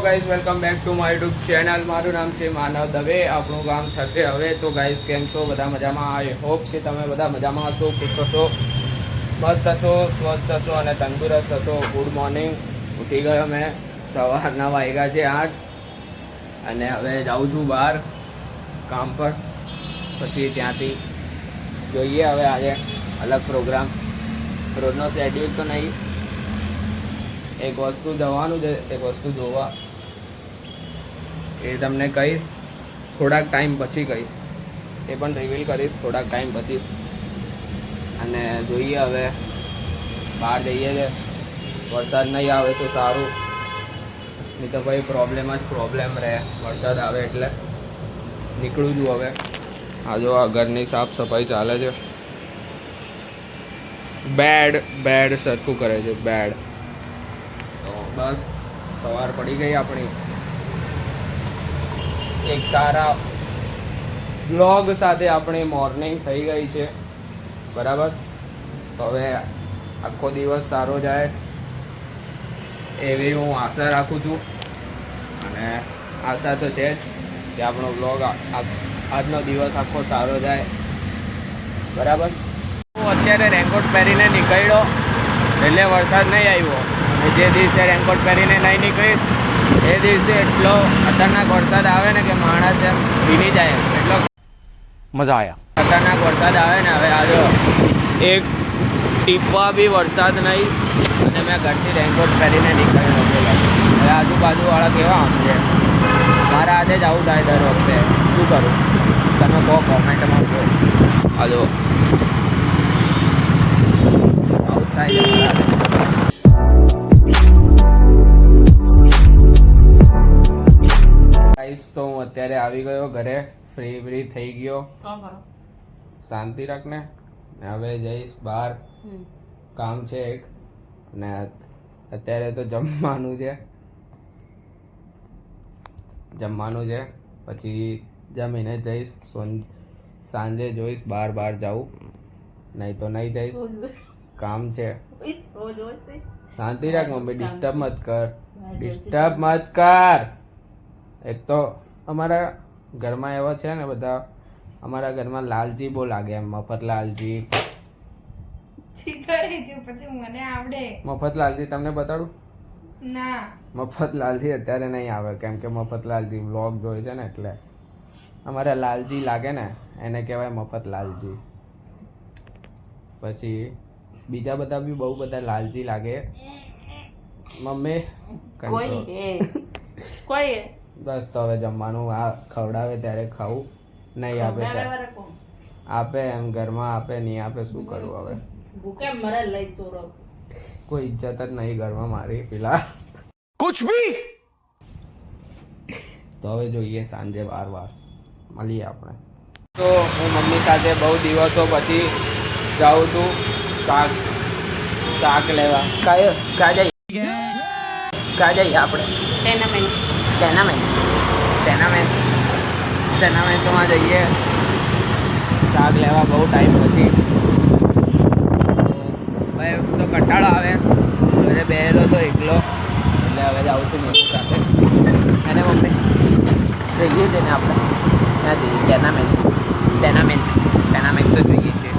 Guys welcome back to my YouTube channel. મારું નામ છે માનવ દવે. આપણું કામ થશે હવે. તો ગાઈઝ કેમ છો? બધા મજામાં? આઈ હોપ કે તમે બધા મજામાં હશો, ખુશ હશો, મસ્ત હશો, સ્વસ્થ હશો અને તંદુરસ્ત હશો. Good morning. ઉઠી ગયો મેં. સવારના વાગ્યા છે 8 અને હવે જાઉં છું બહાર કામ પર. પછી ત્યાંથી જોઈએ હવે આજે અલગ પ્રોગ્રામ. રોજનો શેડ્યુલ તો નહીં. એક વસ્તુ જવાનું છે, એક વસ્તુ જોવા. એ તમને કહીશ થોડાક ટાઈમ પછી કહીશ. એ પણ રિવીલ કરીશ થોડાક ટાઈમ પછી. અને જોઈએ હવે બહાર જઈએ છે. વરસાદ નહીં આવે તો સારું, નહીં તો ભાઈ પ્રોબ્લેમ જ પ્રોબ્લેમ રહે. વરસાદ આવે એટલે નીકળું છું હવે. આ જો આ ઘરની સાફ સફાઈ ચાલે છે. બેડ સરખું કરે છે બેડ. તો બસ સવાર પડી ગઈ આપણી. એક સારા બ્લોગ સાથે આપણી મોર્નિંગ થઈ ગઈ છે, બરાબર. તો હવે આખો દિવસ સારો જાય એવી હું આશા રાખું છું. અને આશા તો છે જ કે આપણો બ્લોગ આજનો દિવસ આખો સારો જાય, બરાબર. હું અત્યારે રેનકોટ પહેરીને નીકળ્યો એટલે વરસાદ નહીં આવ્યો. અને જે દિવસે રેનકોટ પહેરીને નહીં નીકળીશ એ દિવસે એટલો ખતરનાક વરસાદ આવે ને કે માણસ એમ ભીની જાય. એટલો મજા આવ્યા. ખતરનાક વરસાદ આવે ને. હવે આજો એક ટીપા બી વરસાદ નહીં અને મેં ઘરથી રેનકોટ પહેરીને નીકળ્યો. હવે આજુબાજુવાળા કેવા સમજે. મારા આજે જ આવું થાય દર વખતે. શું કરું તમે કહો કોમેન્ટમાં કહો. આજો આવું થાય છે. તો હું અત્યારે આવી ગયો ઘરે. ફ્રી થઈ ગયો. શાંતિ રાખને. હવે જઈશ બહાર, કામ છે એક. અને અત્યારે તો જમવાનું છે. પછી જમીને જઈશ. સાંજે જોઈશ બહાર જાઉં, નહીં તો નહીં જઈશ. કામ છે. શાંતિ રાખ મમ્મી. ડિસ્ટર્બ મત કર. એક તો અમારા ઘરમાં એવા છે ને બધા. અમારા ઘરમાં લાલજી બહુ લાગે એમ. મફત લાલજી. મફત લાલજી તમને બતાડું? ના, મફત લાલજી અત્યારે નહીં આવે. કેમ કે મફત લાલજી વ્લોગ જોઈ છે ને એટલે. અમારા લાલજી લાગે ને એને કહેવાય મફત લાલજી. પછી બીજા બધા બી બહુ બધા લાલજી લાગે. મમ્મી કોઈ બસ. તો હવે જમવાનું આ ખવડાવે ત્યારે ખાવું, નહીં આપે ત્યારે આપે. એમ ઘરમાં આપે નહીં આપે શું કરું હવે. કોઈ ઇજ્જત જ નહીં ઘરમાં મારી પેલા કુછ ભી. તો હવે જોઈએ સાંજે વાર મળીએ આપણે. તો હું મમ્મી સાથે બહુ દિવસો પછી જાઉં છું શાક લેવા. ક્યાં જઈએ આપણે? ટેનામેન્ટમાં જઈએ શાક લેવા બહુ ટાઈમ પછી. ભાઈ તો કંટાળો આવે. ઘરે બેહેલો તો એકલો એટલે હવે જાઉં છું મમ્મી સાથે. એને મમ્મી જોઈએ છે ને આપણે ત્યાં જઈએ. ટેનામેન્ટ તો જોઈએ છે.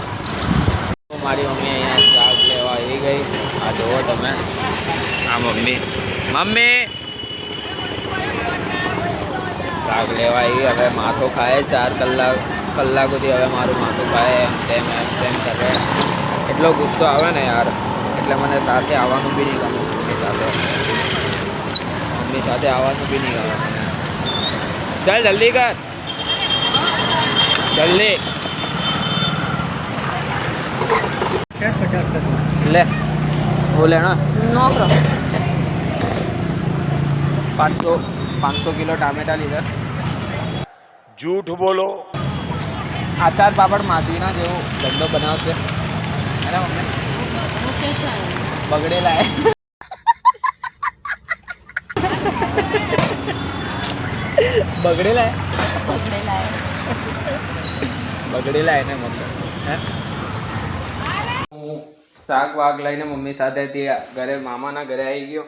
મારી મમ્મી અહીંયા શાક લેવા આવી ગઈ. આ જુઓ તમે. આ મમ્મી શાક લેવા આવી. હવે માથો ખાય 4 કલાક સુધી. હવે મારું માથું ખાય એમ તેમ કરે. એટલો ગુસ્સો આવે ને યાર. એટલે મને સાથે આવવાનું બી નહીં ગમે. મમ્મી સાથે આવવાનું બી નહીં ગમે મને. ચાલ જલ્દી કર, જલ્દી લે. वो लेना 500 કિલો ટામેટા લીધા. झूठ बोलो. આચાર પાપડ માધવીના જેવો ધંધો બનાવશે. અરે મમ્મી બગડેલા એને મમ્મી. હું શાક વાગ લઈને મમ્મી સાથે ઘરે મામાના ઘરે આવી ગયો.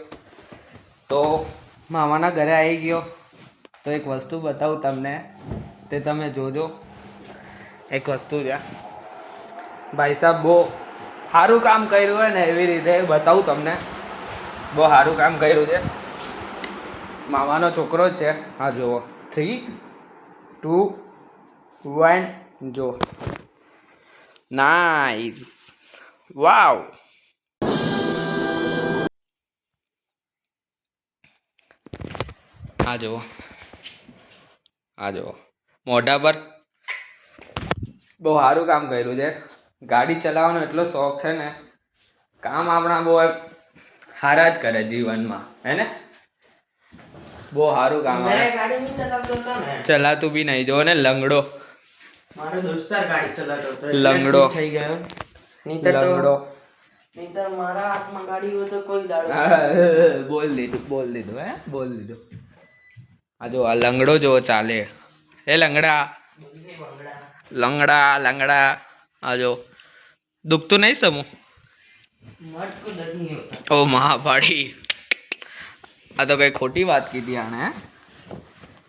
તો મામાના ઘરે આવી ગયો તો એક વસ્તુ બતાવું તમને, તે તમે જોજો. એક વસ્તુ છે ભાઈ સાહેબ, બહુ સારું કામ કર્યું હોય ને એવી રીતે બતાવું તમને. બહુ સારું કામ કર્યું છે. મામાનો છોકરો જ છે. હા જુઓ, 3, 2, 1 જો. નાઈસ, વાવ. આ જુઓ, આ જુઓ, મોઢા પર બહુ સારું કામ કર્યું છે. ગાડી ચલાવવાનો એટલો શોખ છે ને, કામ આપણા બહુ સારા જ કરે જીવનમાં, હે ને? બહુ સારું કામ આવે. ગાડી નહીં ચલાવતો હતો ને, ચલાતું બી નહીં, જો ને લંગડો. મારો દોસ્તાર ગાડી ચલાવતો હતો, લંગડો. થઈ ગયો. નહીંતર તો લંગડો. નહીંતર મારા હાથમાં ગાડી હોય તો કોઈ દાડો બોલ દીધું હે, બોલ દીધું. આ જો આ લંગડો જો ચાલે. એ લંગડા, બોલીને ભંગડા. લંગડા. આ જો દુખતું નહીં સમૂહ. મર્દ કો દર્દ નહીં હોતા. ઓ મહાપાડી, આ તો કઈ ખોટી વાત કીધી આણે.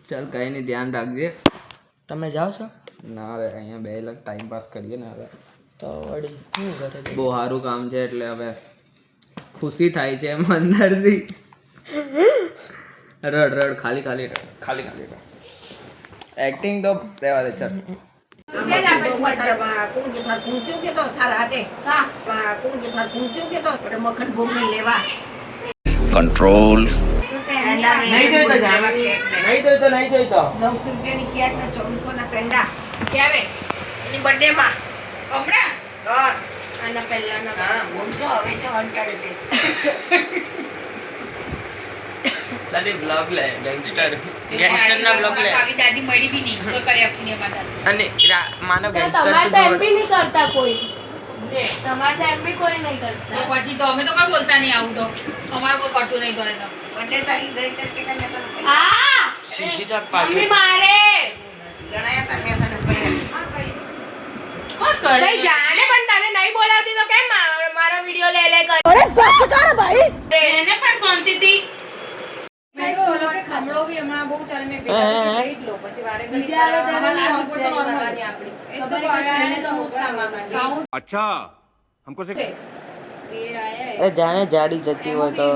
ચાલ કઈ નહીં, ધ્યાન રાખજે. તમે જાઓ છો ના રે, અહીંયા બે લગ ટાઈમ પાસ કરીએ ને હવે. તો વળી શું કરે છે? બહુ સારું કામ છે એટલે હવે ખુશી થાય છે એમ અંદરથી. રડ ખાલી એક્ટિંગ તો રહેવા દે. ચાલ કંટ્રોલ. નહીં જોઈતો જામે. નહીં જોઈતો 900 રૂપિયાની કેક ને 2400 ના પેંડા ક્યારે? એની બર્થડે માં હમણાં? આના પહેલાના બોલશો હવે છે અંટાડે તે દાદી બ્લોગ લે, ગેંગસ્ટર ના બ્લોગ લે. આવી દાદી મળી બી નહીં, કોઈ કરી આપતી નહીં અમારા દાદી. અને માનો તો ગેંગસ્ટર તમારે તો એમ બી નહીં કરતા કોઈ. લે, તમારે તો એમ બી કોઈ નહીં તો કરતા. પછી તો અમે તો કઈ બોલતા નહીં આવું તો. અમારે કોઈ કરતું નહીં તો એ તો. બર્થડે તારી ગઈ તે કેટલા મેં તને પૈસા હા સીધી થાક મમ્મી પાછળ મારે ગણાયા તા મેં તને પૈસા કોણ કરે? કઈ જાણે પણ તને નહીં બોલાવતી તો કેમ મારો વિડિયો લે કરે? અરે બસ કર ભાઈ. એને પણ શાંતિથી. ખમણો બી હમણાં બહુ ચાલે મેં ગઈ જ લો પછી વારે બીજા આવે ત્યારે નહીં હોશિયારી કરવાની આપણી. ખબર છે કે છેલ્લે તો હું જ કામ આવવાની. अच्छा हमको से એ જાણે જાડી જતી હોય તો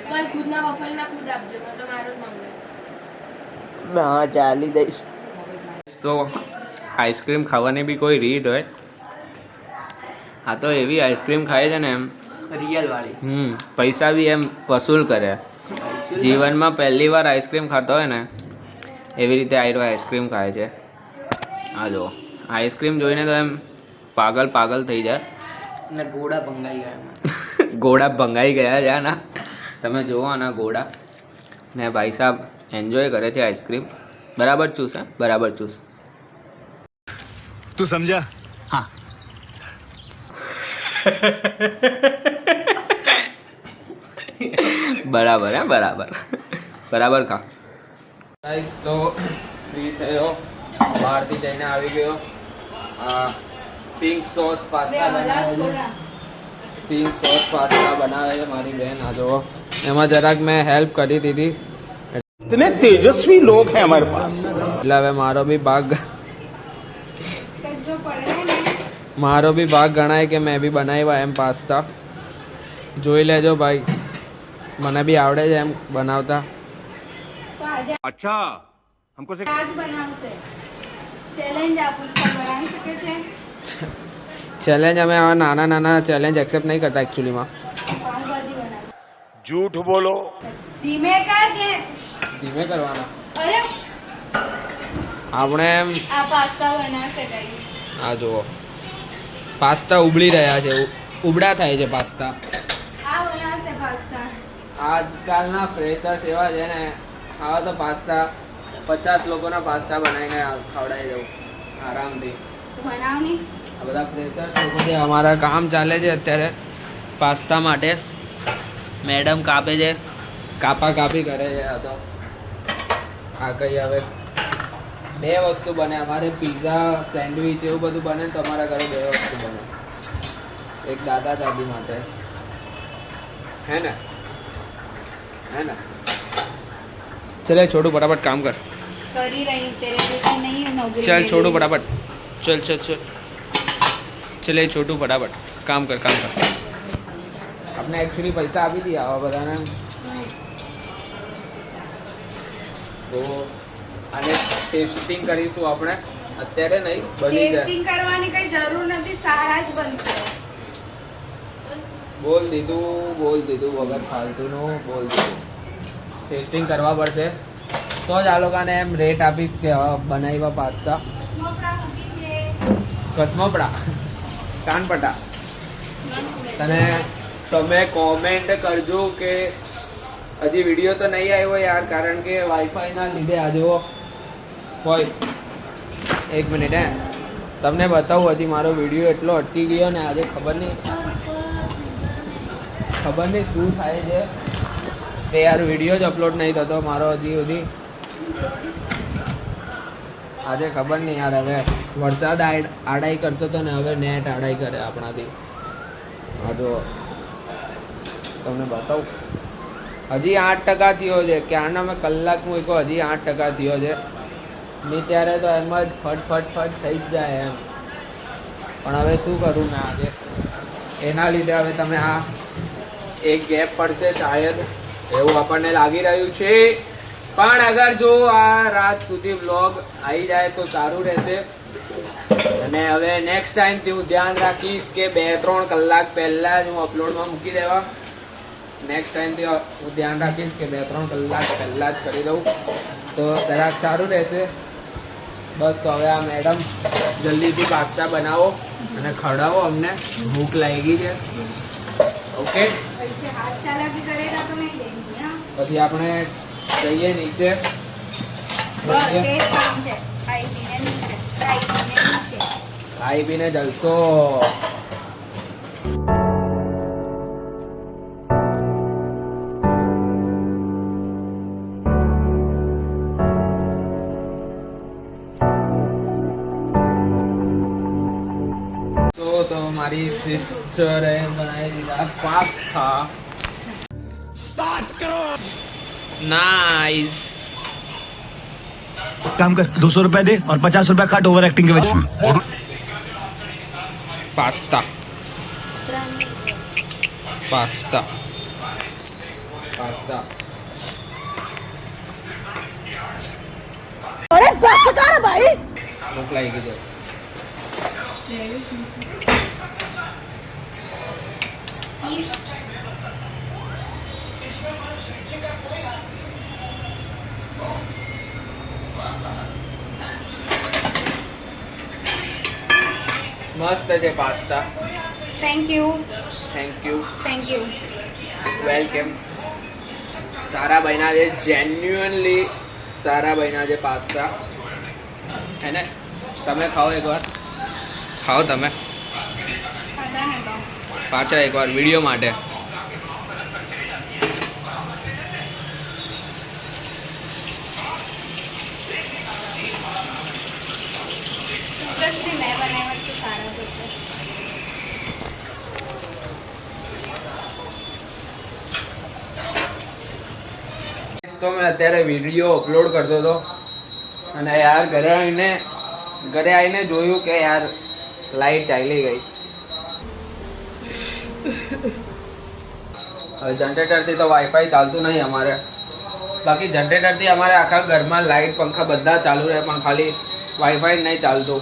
કલ ખુદના વફલના ખુદ આપજો, મેં તો મારું જ મંગાવીશ. હા ચાલી દઈશ. તો આઈસ્ક્રીમ ખાવાની બી કોઈ રીત હોય. આ તો એવી આઈસ્ક્રીમ ખાય છે ને એમ રિયલ વાળી. પૈસા બી એમ વસૂલ કરે. જીવનમાં પહેલી વાર આઈસ્ક્રીમ ખાતો હોય ને એવી રીતે આઈસ્ક્રીમ ખાય છે. આ જો આઈસ્ક્રીમ જોઈને તો એમ પાગલ થઈ જાય. ને ઘોડા ભંગાઈ ગયા એમાં. ઘોડા ભંગાઈ ગયા છે આના. તમે જુઓ આના ઘોડા. ને ભાઈ સાહેબ એન્જોય કરે છે આઈસ્ક્રીમ. બરાબર ચૂસ, હે બરાબર ચૂસ. तू समझा? हाँ. બરાબર હે, બરાબર ખા. ગાઈસ તો ફ્રી થયો, બહારથી જઈને આવી ગયો. પિંક સોસ પાસ્તા બનાવે છે મારી બહેન. આ જુઓ, એમાં જરાક મેં હેલ્પ કરી દીધી. इतने तेजस्वी लोग हैं हमारे पास. એટલે હવે મારો બી ભાગ ગણાય કે મેં બી બનાવ્યા એમ પાસ્તા. જોઈ લેજો ભાઈ, મને બી આવડે છે એમ બનાવતા. તો આજે अच्छा हमको से આજ બનાવશે. ચેલેન્જ આપું છું, બનાવી શકે છે. ચેલેન્જ અમે આવા નાના ચેલેન્જ એક્સેપ્ટ નહીં કરતા એકચ્યુઅલીમાં. પાવભાજી બનાવશે. झूठ बोलो. ધીમે કર કે ધીમે કરવાના. અરે આપણે એમ આ પાસ્તા બનાવશે ગાઈસ. આ જુઓ, પાસ્તા ઉબળી રહ્યા છે, ઉબડા થાય છે પાસ્તા. આ બનાવશે પાસ્તા. આજકાલના ફ્રેશર્સ એવા છે ને, આવા તો પાસ્તા 50 લોકોના પાસ્તા બનાવીને ખવડાવી દઉં આરામથી. તું બનાવ ની. આ બધા ફ્રેશર્સ લોકો છે. અમારા કામ ચાલે છે અત્યારે પાસ્તા માટે. મેડમ કાપે છે, કાપી કરે છે. આ તો આ કઈ હવે 2 વસ્તુ બને. અમારે પિઝા, સેન્ડવિચ એવું બધું બને તો અમારા ઘરે 2 વસ્તુ બને. એક દાદા દાદી માટે, હે ને चले छोटू फटाफट काम कर કરી રહી તેરે જैसी नहीं हूं नौकरी चल ले छोटू रही। फटाफट चल चल चल चले छोटू फटाफट काम कर આપણે એકચ્યુઅલી પૈસા આપી દઈએ આવા બધાને તો આને ટેસ્ટિંગ કરીશું આપણે અત્યારે નહીં બની જાય ટેસ્ટિંગ કરવાની કઈ જરૂર નથી સારા જ બનશે બોલ દીધું વગર ફાલતુનું બોલ દીધું ટેસ્ટિંગ કરવા પડશે તો જ આ લોકોને એમ રેટ આપીશ કે બનાવ્યા પાસ્તા મોપડા મૂકી છે કસમપડા કાનપટા અને તમે કોમેન્ટ કરજો કે હજી વિડીયો તો નહીં આવ્યો યાર કારણ કે વાઈફાઈના લીધે આજે હોય એક મિનિટ તમને બતાવું હજી મારો વિડીયો એટલો અટકી ગયો ને આજે ખબર નહીં શું થાય છે તે યાર વિડીયો જ અપલોડ નહીં થતો મારો હજી સુધી આજે ખબર નહીં યાર હવે વરસાદ આડાઈ કરતો હતો ને હવે નેટ આડાઈ કરે આપણાથી હા જો તમને બતાવું હજી 8% થયો છે ક્યારના મેં કલાક મૂક્યો હજી 8% થયો છે નહીં ત્યારે તો એમ જ ફટ થઈ જ જાય એમ પણ હવે શું કરું મેં આજે એના લીધે હવે તમે આ એક ગેપ પડશે શાયદ એવું આપણને લાગી રહ્યું છે પણ અગર જો આ રાત સુધી વ્લોગ આવી જાય તો સારું રહેશે અને હવે નેક્સ્ટ ટાઈમથી હું ધ્યાન રાખીશ કે 2-3 કલાક પહેલાં જ હું અપલોડમાં મૂકી દેવા નેક્સ્ટ ટાઈમથી હું ધ્યાન રાખીશ કે 2-3 કલાક પહેલાં જ કરી દઉં તો જરાક સારું રહેશે બસ તો હવે આ મેડમ જલ્દીથી પાસ્તા બનાવો અને ખવડાવો અમને ભૂખ લાગી છે ઓકે ऐसे हाथ चालाकी करेगा तो नहीं देंगी हाँ પછી આપણે જઈએ નીચે बस एक काम है खाई पीने नीचे ખાઈ પીને જલસો તો મારી સિસ્ટરે બનાવી દીધા પાસ્તા 7 करोड़ નાઈસ काम कर 200 रुपए दे और 50 रुपए काट ओवर एक्टिंग के वजह પાસ્તા પાસ્તા પાસ્તા अरे बस कर भाई ભૂખ લાગી ગઈ છે મસ્ત છે pasta thank you thank you welcome સારા બન્યા છે જેન્યુઅનલી સારા બન્યા છે પાસ્તા હે ને તમે ખાઓ એકવાર ખાઓ તમે પાછા એકવાર વિડીયો માટે मैं बनाया तो सारा देते તો મેં અત્યારે વિડીયો અપલોડ કરતો હતો અને યાર ઘરે આવીને જોયું કે યાર લાઈટ ચાલી ગઈ હવે જનરેટરથી તો વાઈફાઈ ચાલતું નહીં અમારે બાકી જનરેટરથી અમારે આખા ઘરમાં લાઈટ પંખા બધા ચાલુ રહે પણ ખાલી વાઈફાઈ નહીં ચાલતું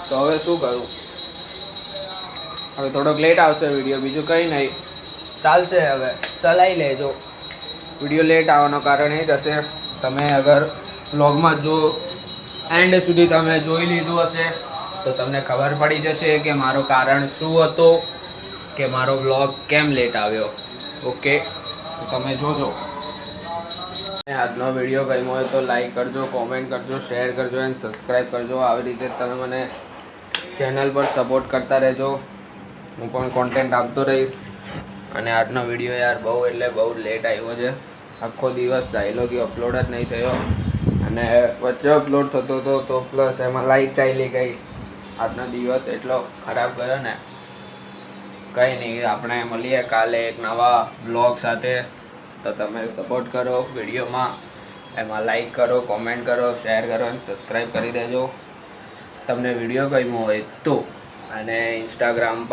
તો હવે શું કરું હવે થોડોક લેટ આવશે વિડીયો બીજું કંઈ નહીં ચાલશે હવે ચલાવી લેજો વિડીયો લેટ આવવાનું કારણ એ જ હશે તમે અગર વ્લોગમાં જો એન્ડ સુધી તમે જોઈ લીધું હશે તો તમને ખબર પડી જશે કે મારું કારણ શું હતો કે મારો વ્લોગ કેમ લેટ આવ્યો ઓકે તો તમે જોજો આજનો વિડીયો ગમ્યો હોય તો લાઈક કરજો કોમેન્ટ કરજો શેર કરજો એન્ડ સબસ્ક્રાઈબ કરજો આવી રીતે તમે મને ચેનલ પર સપોર્ટ કરતા રહેજો હું પણ કોન્ટેન્ટ આપતો રહીશ અને આજનો વિડીયો યાર બહુ એટલે બહુ લેટ આવ્યો છે આખો દિવસ ચાલ્યો ગયો અપલોડ જ નહીં થયો અને વચ્ચે અપલોડ થતો હતો તો પ્લસ એમાં લાઈટ ચાલી ગઈ આજનો દિવસ એટલો ખરાબ ગયો ને કંઈ નહીં આપણે મળીએ કાલે એક નવા બ્લોગ સાથે તો તમે સપોર્ટ કરો વિડીયોમાં એમાં લાઈક કરો, કોમેન્ટ કરો, શેર કરો અને સબસ્ક્રાઈબ કરી દેજો તમને વિડીયો ગમ્યો હોય તો. અને ઇન્સ્ટાગ્રામ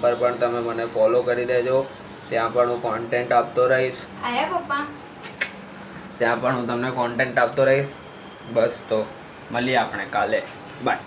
પર પણ તમે મને ફોલો કરી દેજો. ત્યાં પણ હું કોન્ટેન્ટ આપતો રહીશ. આયા પપ્પા. ત્યાં પણ હું તમને કોન્ટેન્ટ આપતો રહીશ. બસ તો મળીએ આપણે કાલે. બાય.